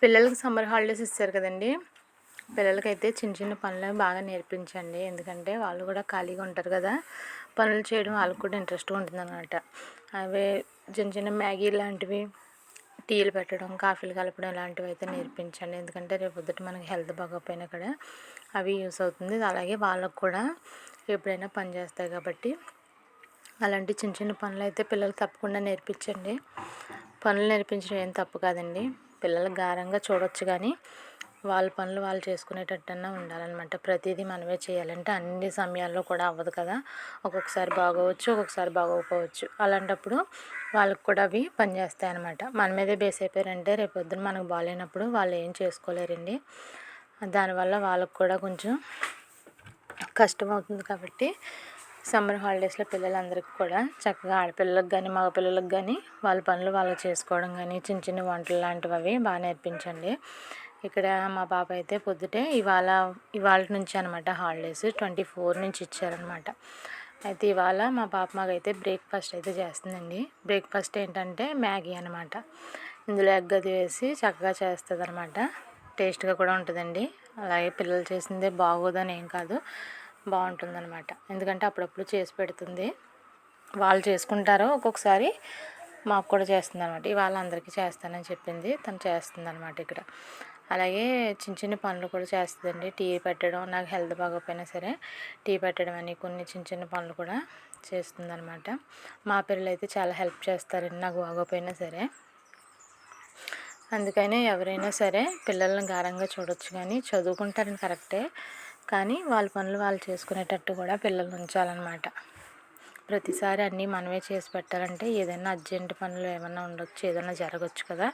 పిల్లలకి summer holidays ఇచ్చారు కదండి. పిల్లలకైతే చిన్న చిన్న పనులు బాగా నేర్పించండి. ఎందుకంటే వాళ్ళు కూడా ఖాళీగా ఉంటారు కదా, పనులు చేయడం వాళ్ళకి కూడా ఇంట్రెస్ట్గా ఉంటుందన్నమాట. అవే చిన్న చిన్న మ్యాగీ లాంటివి, టీలు పెట్టడం, కాఫీలు కలపడం ఇలాంటివి అయితే నేర్పించండి. ఎందుకంటే రేపు పొద్దుట మనకి హెల్త్ బాగోకపోయినా కూడా అవి యూస్ అవుతుంది. అలాగే వాళ్ళకు కూడా ఎప్పుడైనా పని చేస్తాయి కాబట్టి అలాంటి చిన్న చిన్న పనులు అయితే పిల్లలు తప్పకుండా నేర్పించండి. పనులు నేర్పించడం ఏం తప్పు కాదండి. పిల్లలు గారంగా చూడొచ్చు కానీ వాళ్ళ పనులు వాళ్ళు చేసుకునేటట్టన్నా ఉండాలన్నమాట. ప్రతిదీ మనమే చేయాలంటే అన్ని సమయాల్లో కూడా అవ్వదు కదా. ఒక్కొక్కసారి బాగోవచ్చు, ఒక్కొక్కసారి బాగోకపోవచ్చు. అలాంటప్పుడు వాళ్ళకి కూడా అవి పనిచేస్తాయి అన్నమాట. మన మీదే బేస్ అయిపోయారంటే రేపు పొద్దున మనకు బాగాలేనప్పుడు వాళ్ళు ఏం చేసుకోలేరండి. దానివల్ల వాళ్ళకు కూడా కొంచెం కష్టం అవుతుంది. కాబట్టి సమ్మర్ హాలిడేస్లో పిల్లలందరికీ కూడా చక్కగా ఆడపిల్లలకు కానీ మగపిల్లలకు కానీ వాళ్ళ పనులు వాళ్ళు చేసుకోవడం కానీ చిన్న చిన్న వంటలు లాంటివి అవి బాగా నేర్పించండి. ఇక్కడ మా పాప అయితే పొద్దుటే ఇవాళ నుంచి అనమాట హాలిడేస్ 24 నుంచి ఇచ్చారనమాట. అయితే ఇవాళ మా పాప మాకైతే బ్రేక్ఫాస్ట్ అయితే చేస్తుందండి. బ్రేక్ఫాస్ట్ ఏంటంటే మ్యాగీ అనమాట. ఇందులో ఎగ్ అది వేసి చక్కగా చేస్తుంది అనమాట. టేస్ట్గా కూడా ఉంటుందండి. అలాగే పిల్లలు చేసిందే బాగోదని ఏం కాదు, బాగుంటుందన్నమాట. ఎందుకంటే అప్పుడప్పుడు చేసి పెడుతుంది. వాళ్ళు చేసుకుంటారో ఒక్కొక్కసారి మాకు కూడా చేస్తుంది అనమాట. ఇవాళ అందరికీ చేస్తానని చెప్పింది, తను చేస్తుంది అనమాట ఇక్కడ. అలాగే చిన్న చిన్న పనులు కూడా చేస్తుందండి. టీ పెట్టడం, నాకు హెల్త్ బాగోకపోయినా సరే టీ పెట్టడం అని కొన్ని చిన్న చిన్న పనులు కూడా చేస్తుంది అనమాట. మా పిల్లలు అయితే చాలా హెల్ప్ చేస్తారండి నాకు బాగోకపోయినా సరే. అందుకనే ఎవరైనా సరే పిల్లల్ని గారంగా చూడొచ్చు కానీ చదువుకుంటారని కరెక్టే, కానీ వాళ్ళ పనులు వాళ్ళు చేసుకునేటట్టు కూడా పిల్లల్ని ఉంచాలన్నమాట. ప్రతిసారి అన్నీ మనమే చేసి పెట్టాలంటే ఏదైనా అర్జెంట్ పనులు ఏమైనా ఉండొచ్చు, ఏదైనా జరగచ్చు కదా.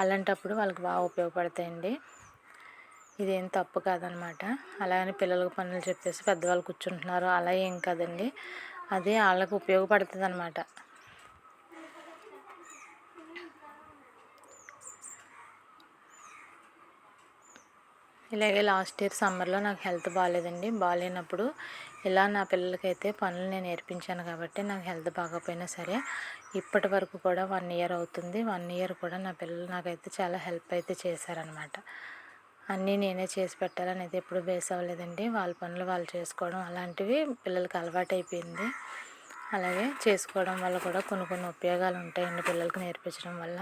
అలాంటప్పుడు వాళ్ళకి బాగా ఉపయోగపడతాయండి. ఇదేం తప్పు కాదనమాట. అలాగని పిల్లలకు పనులు చెప్పేసి పెద్దవాళ్ళు కూర్చుంటున్నారు అలా ఏం కాదండి. అదే వాళ్ళకు ఉపయోగపడుతుంది అనమాట. ఇలాగే లాస్ట్ ఇయర్ సమ్మర్లో నాకు హెల్త్ బాగాలేదండి. బాగాలేనప్పుడు ఇలా నా పిల్లలకైతే పనులు నేను నేర్పించాను కాబట్టి నాకు హెల్త్ బాగోపోయినా సరే ఇప్పటి వరకు కూడా 1 ఇయర్ అవుతుంది. 1 ఇయర్ కూడా నా పిల్లలు నాకైతే చాలా హెల్ప్ అయితే చేశారనమాట. అన్నీ నేనే చేసి పెట్టాలని అయితే ఎప్పుడు బేస్ అవ్వలేదండి. వాళ్ళ పనులు వాళ్ళు చేసుకోవడం అలాంటివి పిల్లలకి అలవాటు అయిపోయింది. అలాగే చేసుకోవడం వల్ల కూడా కొన్ని కొన్ని ఉపయోగాలు ఉంటాయండి పిల్లలకి నేర్పించడం వల్ల.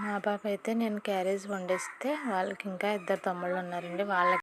మా పాప అయితే నేను క్యారేజ్ వండేస్తే వాళ్ళకి ఇంకా 2 తమ్ముళ్ళు ఉన్నారండి. వాళ్ళకి